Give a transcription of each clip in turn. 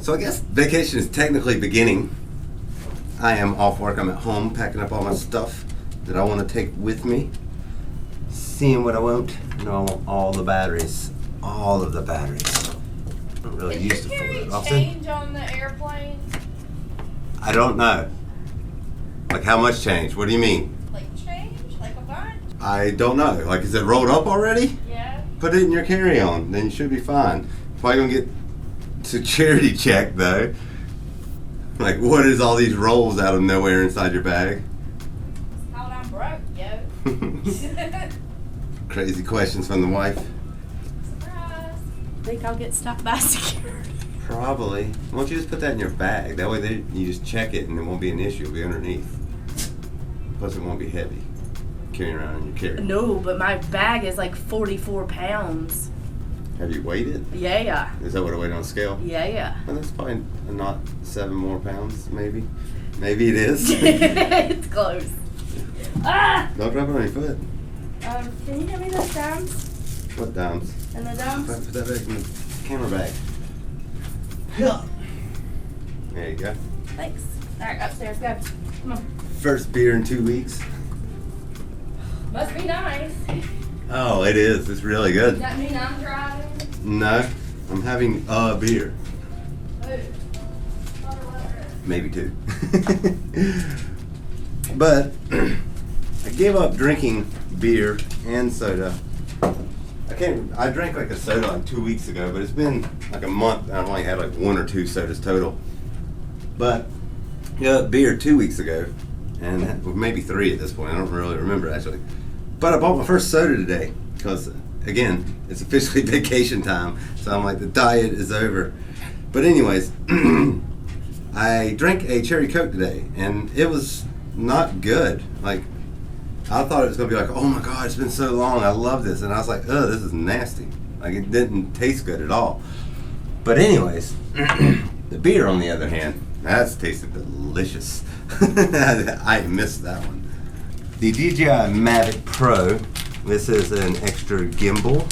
So I guess vacation is technically beginning. I am off work. I'm at home packing up all my stuff that I want to take with me. Seeing what I want. I want all the batteries. All of the batteries. I don't really use the phone often. Change on the airplane? I don't know. Like how much change? What do you mean? Like change? Like a bunch? I don't know. Like is it rolled up already? Yeah. Put it in your carry-on. Then you should be fine. Probably gonna get security check though. Like what is all these rolls out of nowhere inside your bag? It's called I'm broke, yo. Crazy questions from the wife. Surprise. Think I'll get stopped by security? Probably. Why don't you just put that in your bag? That way you just check it and it won't be an issue. It'll be underneath. Plus it won't be heavy. Carrying around in your carry. No, but my bag is like 44 pounds. Have you weighed it? Yeah. Is that what it weighed on a scale? Yeah. Well, that's probably not 7 more pounds, maybe. Maybe it is. It's close. Ah! Don't drop it on your foot. Can you give me those dimes? What dimes? And the dimes? Put that back in the camera bag. Yeah. There you go. Thanks. Alright, upstairs, go. Come on. First beer in 2 weeks. Must be nice. Oh, it is. It's really good. Does that mean I'm driving? No, I'm having a beer. Ooh. Maybe 2. But I gave up drinking beer and soda. I drank like a soda like 2 weeks ago, but it's been like a month and I've only had like 1 or 2 sodas total. But yeah, beer 2 weeks ago, and maybe 3 at this point. I don't really remember actually. But I bought my first soda today because, again, it's officially vacation time. So I'm like, the diet is over. But anyways, I drank a cherry Coke today, and it was not good. Like, I thought it was going to be like, oh my God, it's been so long. I love this. And I was like, oh, this is nasty. Like, it didn't taste good at all. But anyways, the beer, on the other hand, that's tasted delicious. I missed that one. The DJI Mavic Pro. This is an extra gimbal.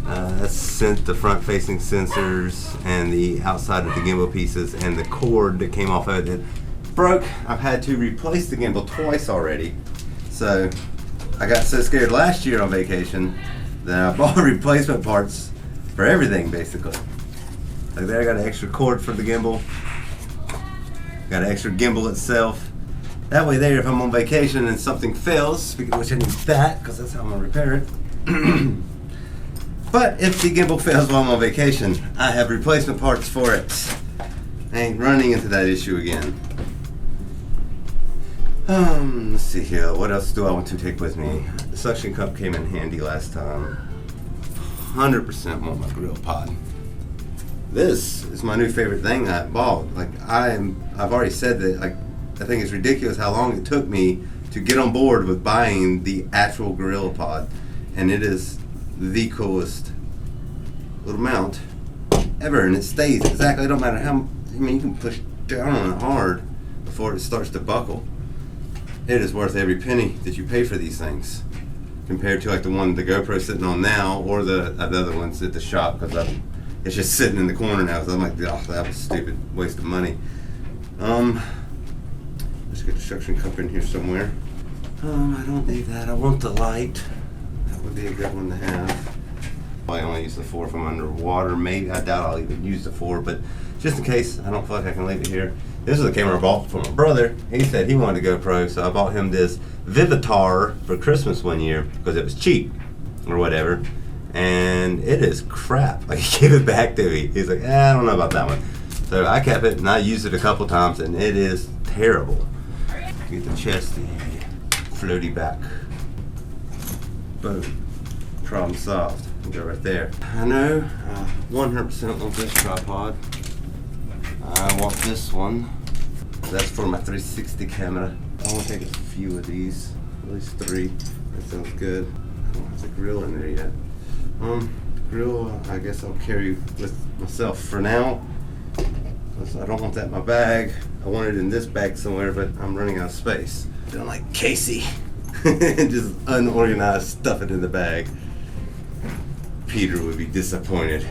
That's the front-facing sensors and the outside of the gimbal pieces, and the cord that came off of it broke. I've had to replace the gimbal twice already. So I got so scared last year on vacation that I bought replacement parts for everything basically. Like there I got an extra cord for the gimbal. Got an extra gimbal itself. That way there, if I'm on vacation and something fails, speaking of which I need that, because that's how I'm going to repair it. But if the gimbal fails while I'm on vacation, I have replacement parts for it. I ain't running into that issue again. Let's see here. What else do I want to take with me? The suction cup came in handy last time. 100% want my grill pod. This is my new favorite thing I bought. Like I've already said that I think it's ridiculous how long it took me to get on board with buying the actual gorilla pod, and it is the coolest little mount ever, and it stays exactly. It don't matter how. I mean, you can push down on it hard before it starts to buckle. It is worth every penny that you pay for these things, compared to like the one the GoPro's sitting on now, or the other ones at the shop, because it's just sitting in the corner now. So I'm like, oh, that was a stupid waste of money. Let's get the suction cup in here somewhere. I don't need that. I want the light. That would be a good one to have. I only use the 4 if I'm underwater. Maybe, I doubt I'll even use the 4, but just in case, I don't feel like I can leave it here. This is a camera I bought for my brother. He said he wanted to GoPro, so I bought him this Vivitar for Christmas one year because it was cheap or whatever. And it is crap. Like, he gave it back to me. He's like, I don't know about that one. So I kept it and I used it a couple times, and it is terrible. Get the chest, the floaty back. Boom. Problem solved. Go right there. I know 100% want this tripod. I want this one. That's for my 360 camera. I want to take a few of these, at least 3. That sounds good. I don't have the grill in there yet. The grill, I guess I'll carry with myself for now. I don't want that in my bag. I want it in this bag somewhere, but I'm running out of space. Feeling like Casey. Just unorganized stuff it in the bag. Peter would be disappointed.